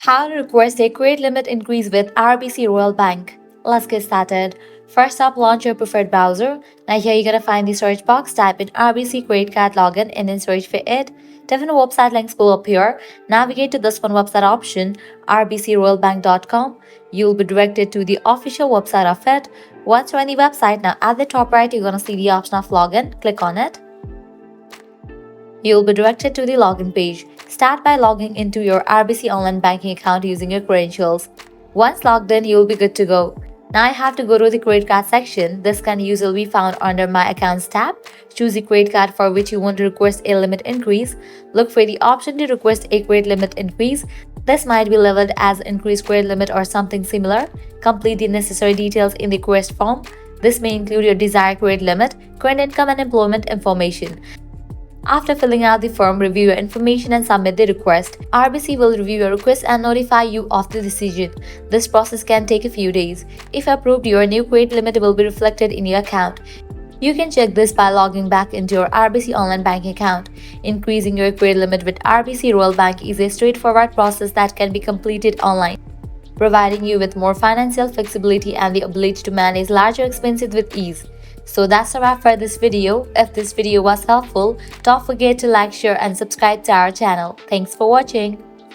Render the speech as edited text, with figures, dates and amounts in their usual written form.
How to request a credit limit increase with RBC Royal Bank. Let's get started. First up, launch your preferred browser. Now here you're gonna find the search box, type in RBC credit card login and then search for it. Different website links will appear. Navigate to this one website option, rbcroyalbank.com. You'll be directed to the official website of it. Once you're on the website, now at the top right, you're gonna see the option of login. Click on it. You'll be directed to the login page. Start by logging into your RBC online banking account using your credentials. Once logged in, you'll be good to go. Now I have to go to the credit card section. This can usually be found under My Accounts tab. Choose the credit card for which you want to request a limit increase. Look for the option to request a credit limit increase. This might be labeled as increased credit limit or something similar. Complete the necessary details in the request form. This may include your desired credit limit, current income and employment information. After filling out the form, review your information and submit the request. RBC will review your request and notify you of the decision. This process can take a few days. If approved, your new credit limit will be reflected in your account. You can check this by logging back into your RBC online banking account. Increasing your credit limit with RBC Royal Bank is a straightforward process that can be completed online, providing you with more financial flexibility and the ability to manage larger expenses with ease. So that's a wrap for this video. If this video was helpful, don't forget to like, share and subscribe to our channel. Thanks for watching.